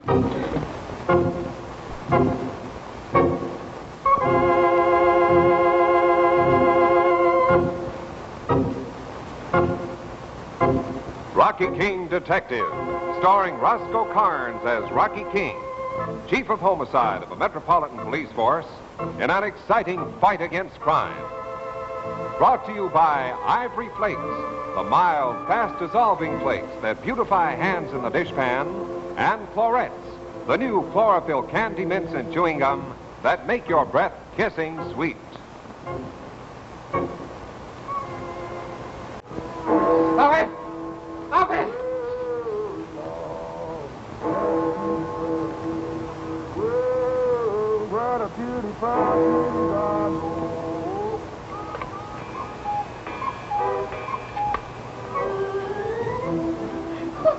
Rocky King Detective, starring Roscoe Carnes as Rocky King, Chief of Homicide of a Metropolitan Police Force in an exciting fight against crime. Brought to you by Ivory Flakes, the mild, fast-dissolving flakes that beautify hands in the dishpan, and Florettes, the new chlorophyll candy mints and chewing gum that make your breath kissing sweet. Stop it! Stop it! What a beautiful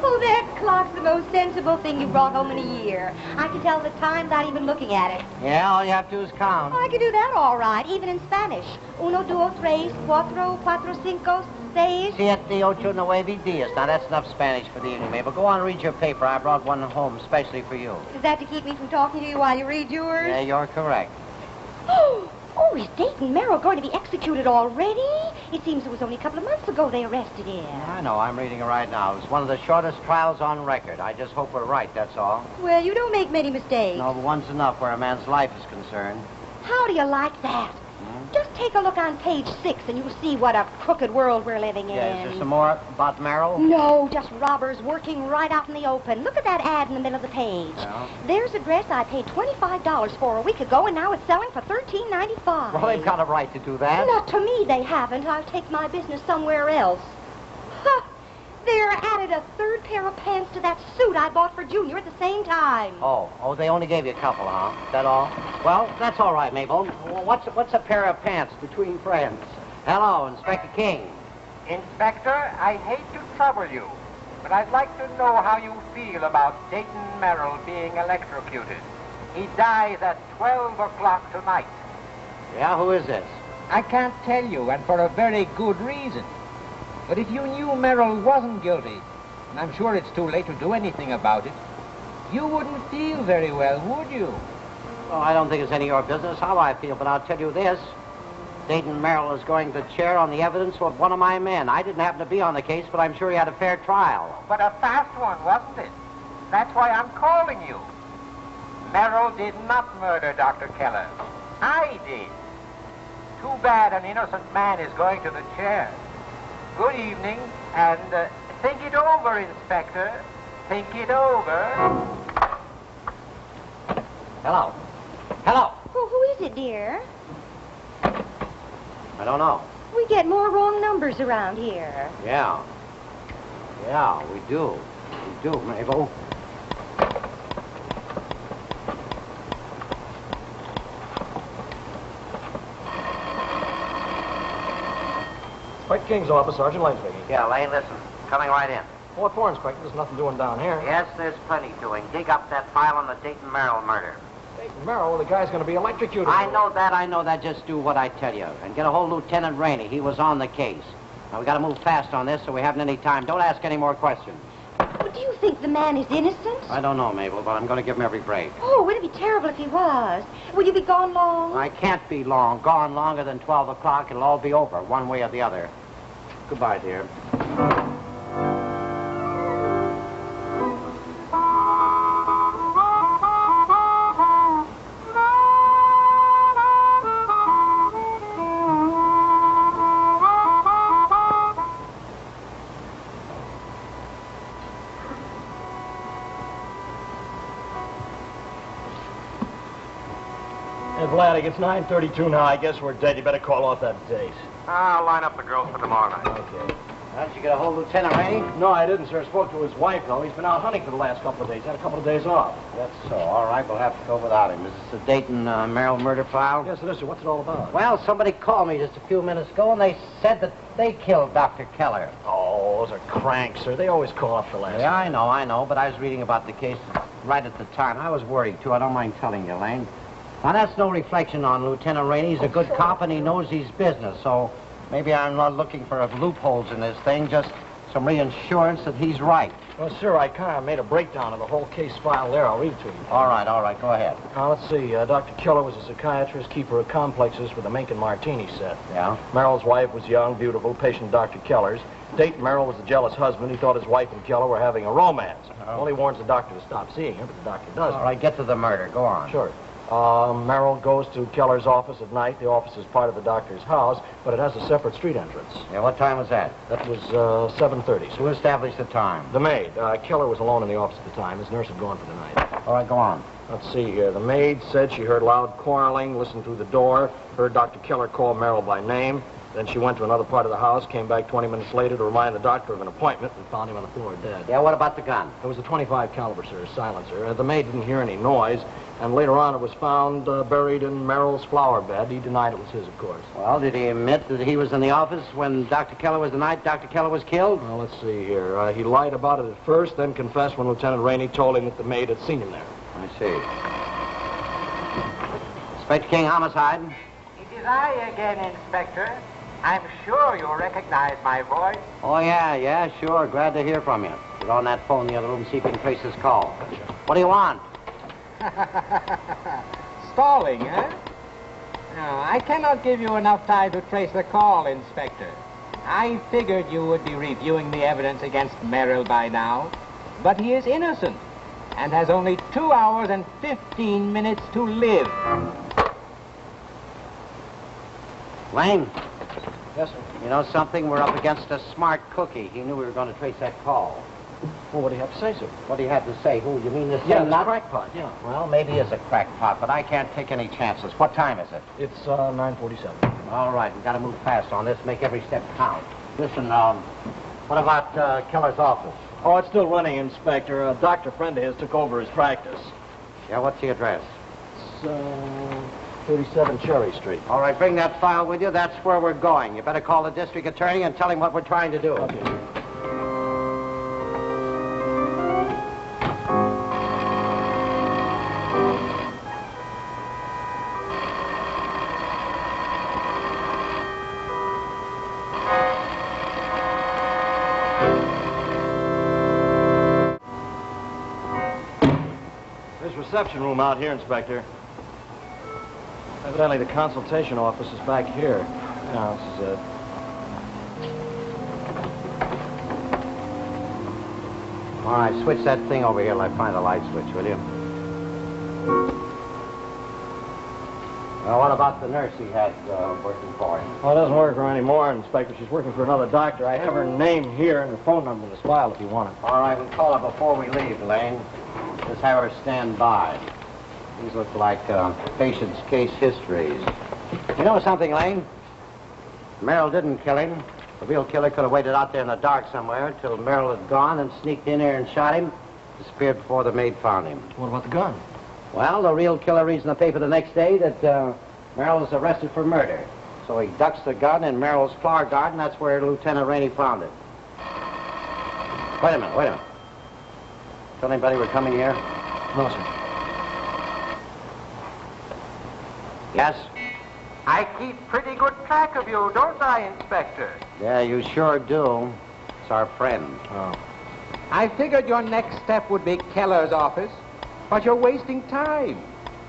Oh, that clock's the most sensible thing you brought home in a year. I can tell the time without even looking at it. Yeah, all you have to do is count. I can do that all right, even in Spanish. Uno, dos, tres, cuatro, cinco, seis. Siete, ocho, nueve, diez. Now, that's enough Spanish for the evening, Mabel. Go on, read your paper. I brought one home especially for you. Is that to keep me from talking to you while you read yours? Yeah, you're correct. Oh, is Dayton Merrill going to be executed already? It seems it was only a couple of months ago they arrested him. I know. I'm reading it right now. It's one of the shortest trials on record. I just hope we're right, that's all. Well, you don't make many mistakes. No, but one's enough where a man's life is concerned. How do you like that? Just take a look on page 6 and you'll see what a crooked world we're living in. Yeah, is there some more about Merrill? No, just robbers working right out in the open. Look at that ad in the middle of the page. Yeah. There's a dress I paid $25 for a week ago, and now it's selling for $13.95. Well, they've got a right to do that. Not to me, they haven't. I'll take my business somewhere else. Huh. They're added a third pair of pants to that suit I bought for Junior at the same time. Oh, they only gave you a couple, huh? Is that all? Well, that's all right, Mabel. What's a pair of pants between friends? Hello, Inspector King. Inspector, I hate to trouble you, but I'd like to know how you feel about Dayton Merrill being electrocuted. He dies at 12 o'clock tonight. Yeah, who is this? I can't tell you, and for a very good reason. But if you knew Merrill wasn't guilty, and I'm sure it's too late to do anything about it, you wouldn't feel very well, would you? Well, I don't think it's any of your business how I feel, but I'll tell you this. Dayton Merrill is going to chair on the evidence of one of my men. I didn't happen to be on the case, but I'm sure he had a fair trial. But a fast one, wasn't it? That's why I'm calling you. Merrill did not murder Dr. Keller. I did. Too bad an innocent man is going to the chair. Good evening, and think it over, Inspector. Think it over. Hello. Hello. Well, who is it, dear? I don't know. We get more wrong numbers around here. Yeah. Yeah, we do. We do, Mabel. Inspector King's office, Sergeant Lane speaking. Yeah, Lane, listen. Coming right in. What for, Inspector? There's nothing doing down here. Yes, there's plenty doing. Dig up that file on the Dayton Merrill murder. Dayton Merrill, the guy's going to be electrocuted. I know that. Just do what I tell you. And get a hold of Lieutenant Rainey. He was on the case. Now, we got to move fast on this, so we haven't any time. Don't ask any more questions. Well, do you think the man is innocent? I don't know, Mabel, but I'm going to give him every break. Oh, it'd be terrible if he was. Will you be gone long? I can't be long. Gone longer than 12 o'clock. It'll all be over, one way or the other. Goodbye, dear. Hey, Vladik, it's 9:32 now. I guess we're dead. You better call off that date. I'll line up the girls for tomorrow night. Okay. Did you get a hold of Lieutenant Rainey? No, I didn't, sir. Spoke to his wife, though. He's been out hunting for the last couple of days. Had a couple of days off. That's so. All right, we'll have to go without him. Is this the Dayton Merrill murder file? Yes, it is, sir. What's it all about? Well, somebody called me just a few minutes ago, and they said that they killed Dr. Keller. Oh, those are cranks, sir. They always call off the last. Yeah, I know, but I was reading about the case right at the time. I was worried, too. I don't mind telling you, Lane. Now, that's no reflection on Lieutenant Rainey. He's a good cop, and he knows his business, so maybe I'm not looking for loopholes in this thing, just some reassurance that he's right. Well, sir, I kind of made a breakdown of the whole case file there. I'll read it to you. All right, go ahead. Now, let's see. Dr. Keller was a psychiatrist, keeper of complexes with a Mink and Martini set. Yeah? Merrill's wife was young, beautiful, patient Dr. Keller's. Dayton Merrill was a jealous husband. He thought his wife and Keller were having a romance. Well, he warns the doctor to stop seeing her, but the doctor doesn't. All right, get to the murder. Go on. Sure. Merrill goes to Keller's office at night. The office is part of the doctor's house, but it has a separate street entrance. Yeah, what time was that? That was 7:30. Who established the time? The maid. Keller was alone in the office at the time. His nurse had gone for the night. All right, go on. Let's see here. The maid said she heard loud quarreling, listened through the door, heard Dr. Keller call Merrill by name. Then she went to another part of the house, came back 20 minutes later to remind the doctor of an appointment, and found him on the floor dead. Yeah, what about the gun? It was a .25 caliber, sir, silencer. The maid didn't hear any noise, and later on it was found buried in Merrill's flower bed. He denied it was his, of course. Well, did he admit that he was in the office when Dr. Keller was the night Dr. Keller was killed? Well, let's see here. He lied about it at first, then confessed when Lieutenant Rainey told him that the maid had seen him there. I see. Inspector King, homicide. It is I again, Inspector. I'm sure you recognize my voice. Oh, yeah, sure. Glad to hear from you. Get on that phone in the other room, see if you can trace this call. What do you want? Stalling, eh? No, I cannot give you enough time to trace the call, Inspector. I figured you would be reviewing the evidence against Merrill by now, but he is innocent and has only 2 hours and 15 minutes to live. Lane. Yes, sir. You know something? We're up against a smart cookie. He knew we were going to trace that call. Well, what do you have to say, sir? What do you have to say? Who? You mean this Yeah, thing? this crackpot, yeah. Well, maybe it's a crackpot, but I can't take any chances. What time is it? It's 9:47. All right, we've got to move fast on this, make every step count. Listen, what about Keller's office? Oh, it's still running, Inspector. A doctor friend of his took over his practice. Yeah, what's the address? It's 37 Cherry Street. All right, bring that file with you. That's where we're going. You better call the district attorney and tell him what we're trying to do. Okay. There's a reception room out here, Inspector. Evidently, the consultation office is back here. Now, this is it. All right, switch that thing over here till I find the light switch, will you? Well, what about the nurse he had working for him? Well, it doesn't work for her anymore, Inspector. She's working for another doctor. I have her name here and her phone number in this file if you want it. All right, we'll call her before we leave, Lane. Just have her stand by. These look like patients' case histories. You know something, Lane? Merrill didn't kill him. The real killer could have waited out there in the dark somewhere till Merrill had gone and sneaked in here and shot him. Disappeared before the maid found him. What about the gun? Well, the real killer reads in the paper the next day that Merrill was arrested for murder. So he ducks the gun in Merrill's flower garden. That's where Lieutenant Rainey found it. Wait a minute. Tell anybody we're coming here? No, sir. Yes? I keep pretty good track of you, don't I, Inspector? Yeah, you sure do. It's our friend. Oh. I figured your next step would be Keller's office, but you're wasting time.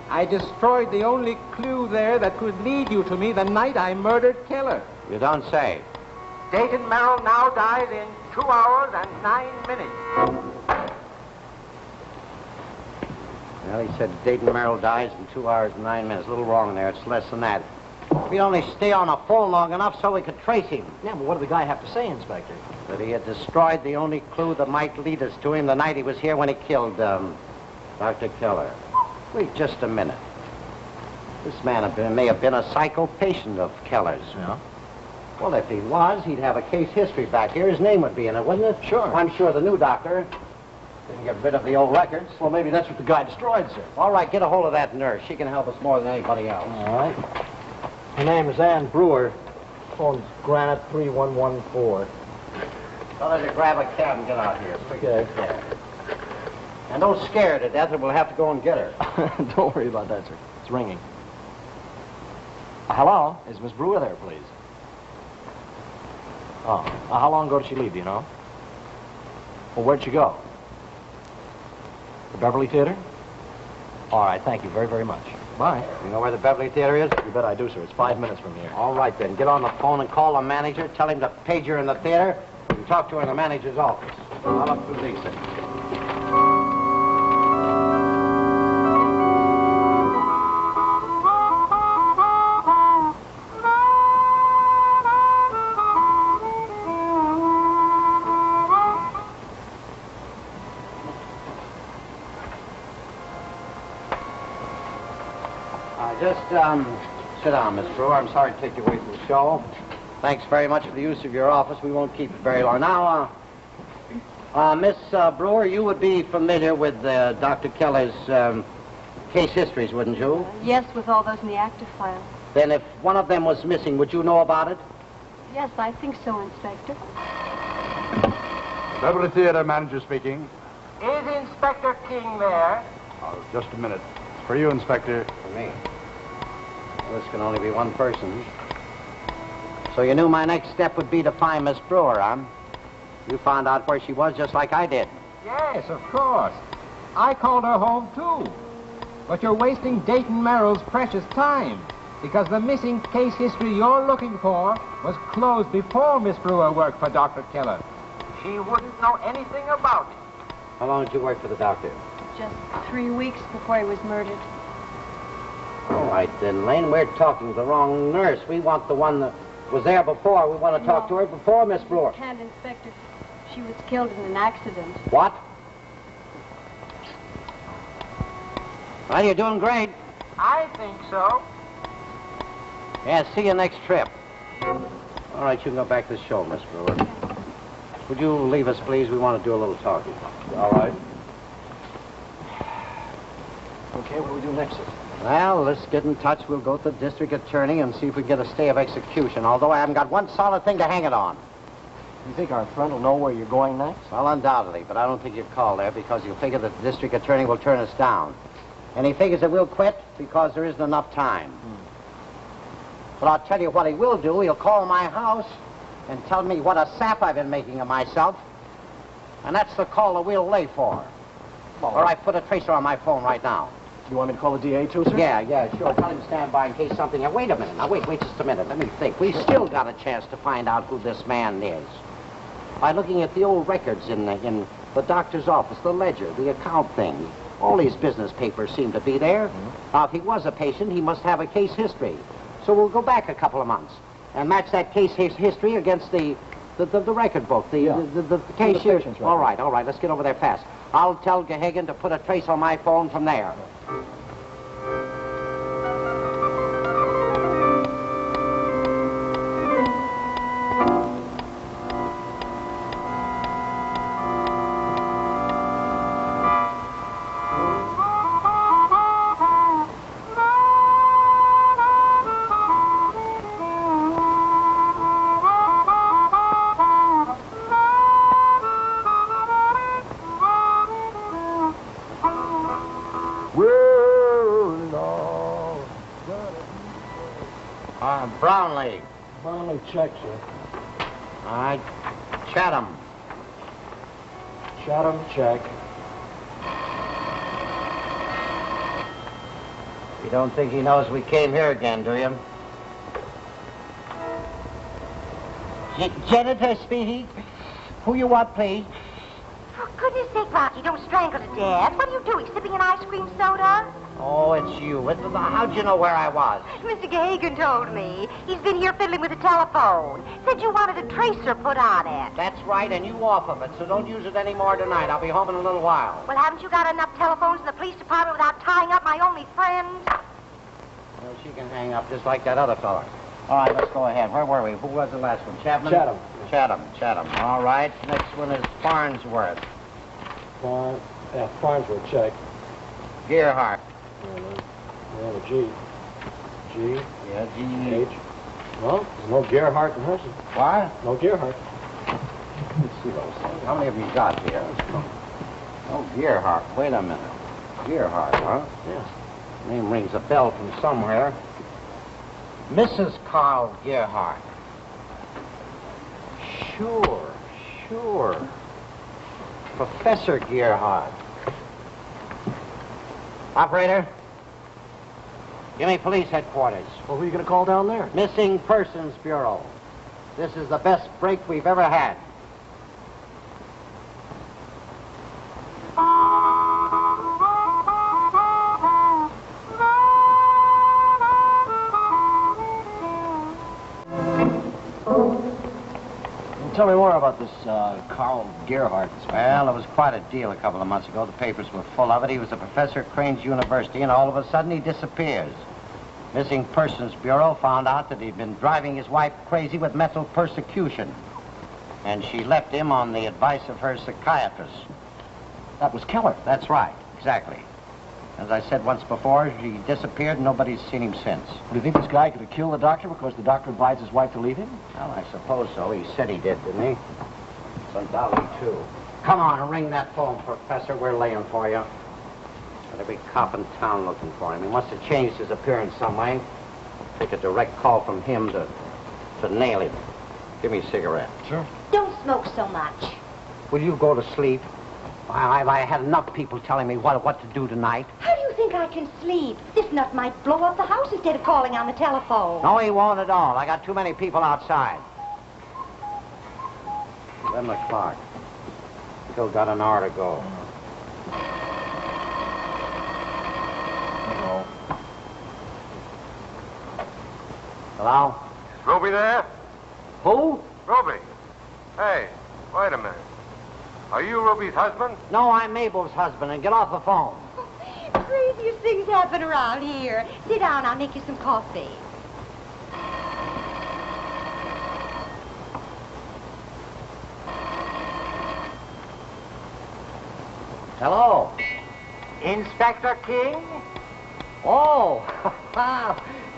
I destroyed the only clue there that could lead you to me the night I murdered Keller. You don't say. Dayton Merrill now dies in 2 hours and 9 minutes. Well, he said Dayton Merrill dies in 2 hours and 9 minutes. A little wrong there. It's less than that. We'd only stay on the phone long enough so we could trace him. Yeah, but what did the guy have to say, Inspector? That he had destroyed the only clue that might lead us to him the night he was here when he killed Dr. Keller. Wait just a minute. This man may have been a psycho patient of Keller's. Yeah? Well, if he was, he'd have a case history back here. His name would be in it, wouldn't it? Sure. I'm sure the new doctor didn't get rid of the old records. Well, maybe that's what the guy destroyed, sir. All right, get a hold of that nurse. She can help us more than anybody else. All right. Her name is Ann Brewer. Phone's Granite 3114. Tell her to grab a cab and get out here. Okay. And don't scare her to death or we'll have to go and get her. Don't worry about that, sir. It's ringing. Hello? Is Miss Brewer there, please? Oh. How long ago did she leave, do you know? Well, where'd she go? The Beverly Theater? All right, thank you very, very much. Bye. You know where the Beverly Theater is? You bet I do, sir. It's 5 minutes from here. All right, then. Get on the phone and call the manager. Tell him to page her in the theater and talk to her in the manager's office. I'll up through these things. Sit down, Miss Brewer. I'm sorry to take you away from the show. Thanks very much for the use of your office. We won't keep it very long. Now, Miss Brewer, you would be familiar with Dr. Keller's case histories, wouldn't you? Yes, with all those in the active file. Then if one of them was missing, would you know about it? Yes, I think so, Inspector. Beverly Theater manager speaking. Is Inspector King there? Oh, just a minute. It's for you, Inspector. For me. Well, this can only be one person. So you knew my next step would be to find Miss Brewer, huh? You found out where she was just like I did. Yes, of course. I called her home, too. But you're wasting Dayton Merrill's precious time, because the missing case history you're looking for was closed before Miss Brewer worked for Dr. Keller. She wouldn't know anything about it. How long did you work for the doctor? Just 3 weeks before he was murdered. All right, then, Lane, we're talking to the wrong nurse. We want the one that was there before. We want to talk to her before Miss Brewer. Can't, Inspector. She was killed in an accident. What? Well, you're doing great. I think so. Yeah, see you next trip. All right, you can go back to the show, Miss Brewer. Would you leave us, please? We want to do a little talking. All right. Okay, what do we do next, sir? Well, let's get in touch. We'll go to the district attorney and see if we get a stay of execution, although I haven't got one solid thing to hang it on. You think our friend will know where you're going next? Well, undoubtedly, but I don't think you'll call there because he'll figure that the district attorney will turn us down. And he figures that we'll quit because there isn't enough time. But I'll tell you what he will do. He'll call my house and tell me what a sap I've been making of myself. And that's the call that we'll lay for. All right, put a tracer on my phone right now. You want me to call the DA, too, sir? Yeah, sure. Tell him to stand by in case something... Wait a minute. Now, wait just a minute. Let me think. We've still got a chance to find out who this man is. By looking at the old records in the doctor's office, the ledger, the account thing. All these business papers seem to be there. Now, if he was a patient, he must have a case history. So we'll go back a couple of months and match that case history against the record book, the case here. Right. All right. Let's get over there fast. I'll tell Gahagan to put a trace on my phone from there. Brownlee. Brownlee check, sir. All right. Chatham. Chatham check. You don't think he knows we came here again, do you? Janitor speaking. Who you want, please? For goodness sake, Rocky, don't strangle to death. What are you doing, sipping an ice cream soda? Oh, it's you. How'd you know where I was? Mr. Gahagan told me. He's been here fiddling with the telephone. Said you wanted a tracer put on it. That's right, and you off of it, so don't use it anymore tonight. I'll be home in a little while. Well, haven't you got enough telephones in the police department without tying up my only friend? Well, she can hang up just like that other fella. All right, let's go ahead. Where were we? Who was the last one? Chapman? Chatham. All right. Next one is Farnsworth. Farnsworth check. Gearhart. Yeah, the G. G. Yeah, G-H. Well, there's no Gearhart in hers. What? No Gearhart. Let's see those things. How many of you got here? Oh, Gearhart. Wait a minute. Gearhart, huh? Yeah. Name rings a bell from somewhere. Mrs. Carl Gearhart. Sure. Professor Gearhart. Operator, give me police headquarters. Well, who are you going to call down there? Missing Persons Bureau. This is the best break we've ever had. Tell me more about this Carl Gerhardt. Well, it was quite a deal a couple of months ago. The papers were full of it. He was a professor at Crane's University, and all of a sudden he disappears. Missing Persons Bureau found out that he'd been driving his wife crazy with mental persecution. And she left him on the advice of her psychiatrist. That was Keller. That's right, exactly. As I said once before, he disappeared and nobody's seen him since. Do you think this guy could have killed the doctor because the doctor advised his wife to leave him? Well, I suppose so. He said he did, didn't he? It's undoubtedly true. Come on, ring that phone, Professor. We're laying for you. Got every cop in town looking for him. He must have changed his appearance some way. Take a direct call from him to nail him. Give me a cigarette. Sure. Don't smoke so much. Will you go to sleep? I had enough people telling me what to do tonight. How do you think I can sleep? This nut might blow up the house instead of calling on the telephone. No, he won't at all. I got too many people outside. 11 o'clock. Still got an hour to go. No. Hello? Is Ruby there? Who? Ruby. Hey, wait a minute. Are you Ruby's husband? No, I'm Mabel's husband, and get off the phone. Craziest things happen around here. Sit down, I'll make you some coffee. Hello? Inspector King? Oh,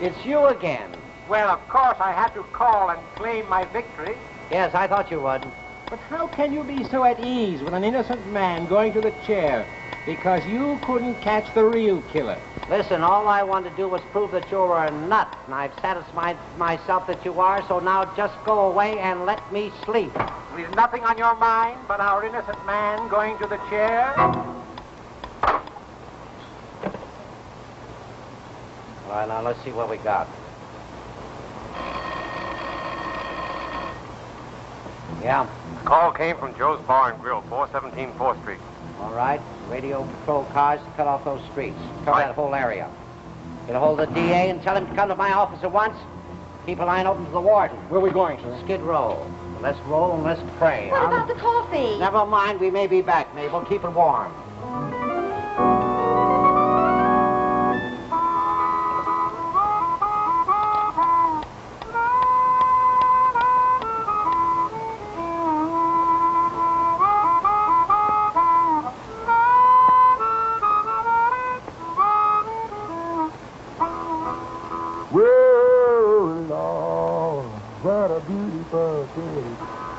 it's you again. Well, of course I had to call and claim my victory. Yes, I thought you would. But how can you be so at ease with an innocent man going to the chair? Because you couldn't catch the real killer. Listen, all I wanted to do was prove that you were a nut, and I've satisfied myself that you are, so now just go away and let me sleep. There's nothing on your mind but our innocent man going to the chair? All right, now let's see what we got. Yeah. The call came from Joe's Bar and Grill, 417 4th Street. All right. Radio patrol cars to cut off those streets. Cover Right. that whole area. Get a hold of the DA and tell him to come to my office at once. Keep a line open to the warden. Where are we going, sir? Skid Row. Let's roll and let's pray. What about the coffee? Never mind. We may be back, Mabel. Keep it warm.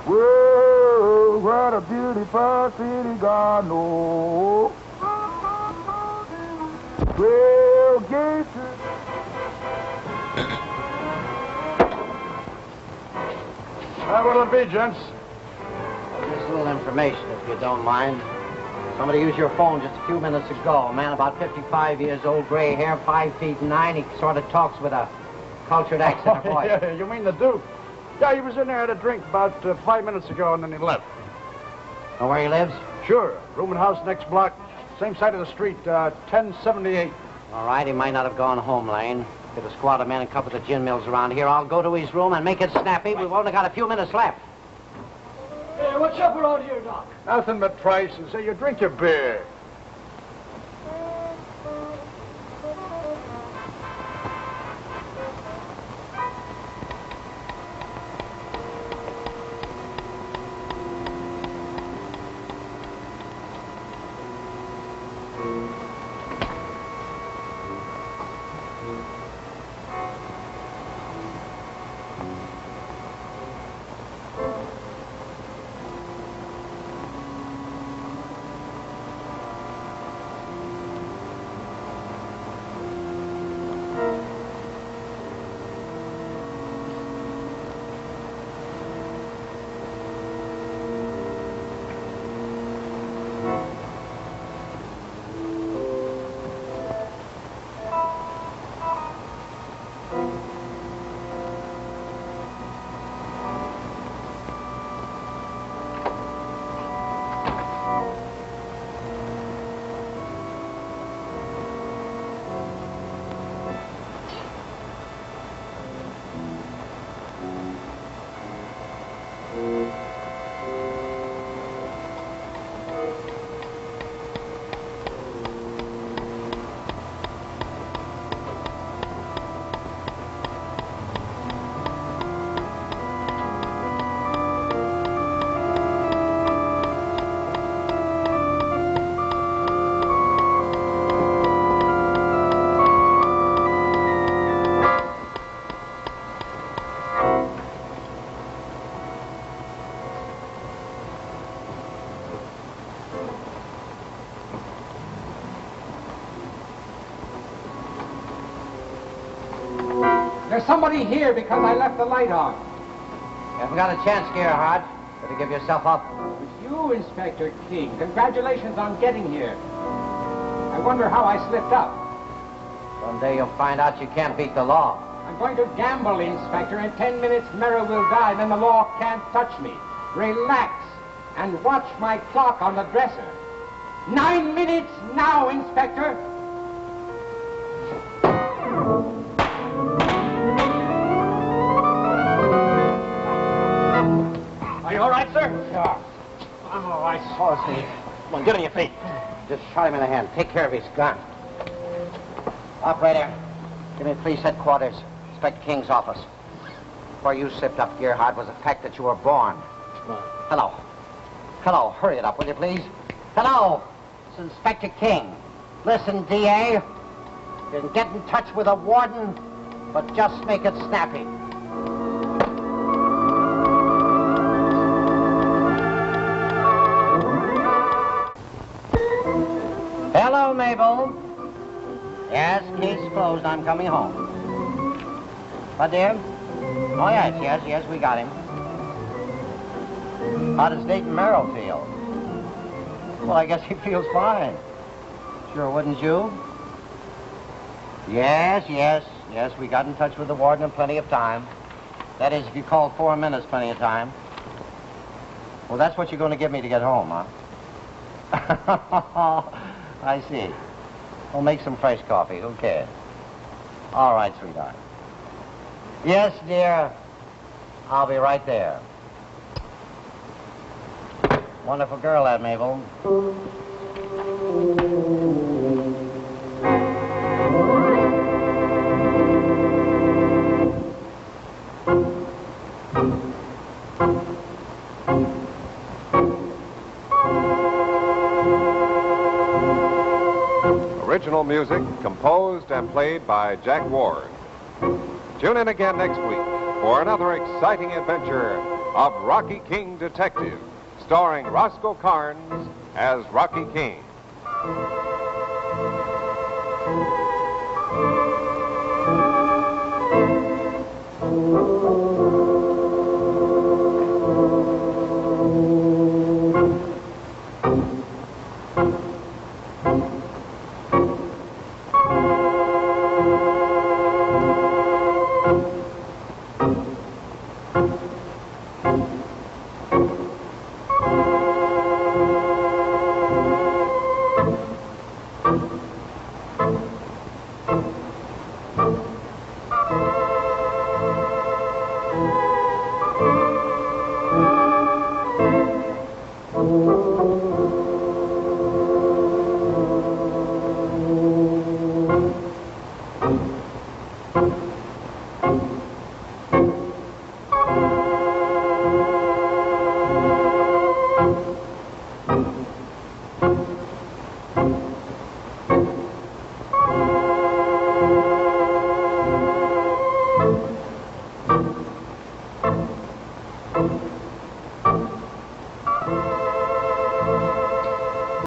Whoa, what a beautiful city, God knows. Well, gates. What'll it be, gents? Just a little information, if you don't mind. Somebody used your phone just a few minutes ago. A man about 55 years old, gray hair, 5 feet 9. He sort of talks with a cultured accent of voice. Yeah, you mean the Duke? Yeah, he was in there at a drink about 5 minutes ago, and then he left. Know where he lives? Sure. Room and house next block. Same side of the street, 1078. All right, he might not have gone home, Lane. Get a squad of men and cover the gin mills around here. I'll go to his room and make it snappy. We've only got a few minutes left. Hey, what's up around here, Doc? Nothing but prices. Say, you drink your beer. There's somebody here because I left the light on. You haven't got a chance, Gerhard. Better give yourself up. It's you, Inspector King. Congratulations on getting here. I wonder how I slipped up. Someday you'll find out you can't beat the law. I'm going to gamble, Inspector. In 10 minutes, Merrill will die, then the law can't touch me. Relax and watch my clock on the dresser. 9 minutes now, Inspector. Are you all right, sir? Sure. I'm all right. Oh, see. Come on, get on your feet. Just shot him in the hand. Take care of his gun. Operator, give me police headquarters. Inspector King's office. Where you slipped up, Gerhard, was the fact that you were born. Hello. Hello. Hurry it up, will you, please? Hello. It's Inspector King. Listen, D.A. You can get in touch with a warden, but just make it snappy. Hello, Mabel. Yes, case closed. I'm coming home. What, dear? Oh, yes, we got him. How does Dayton Merrill feel? Well, I guess he feels fine. Sure, wouldn't you? Yes, we got in touch with the warden in plenty of time. That is, if you called 4 minutes, plenty of time. Well, that's what you're going to give me to get home, huh? I see. We'll make some fresh coffee. Who cares? All right, sweetheart. Yes, dear. I'll be right there. Wonderful girl, that Mabel. Original music composed and played by Jack Ward. Tune in again next week for another exciting adventure of Rocky King Detective, starring Roscoe Carnes as Rocky King.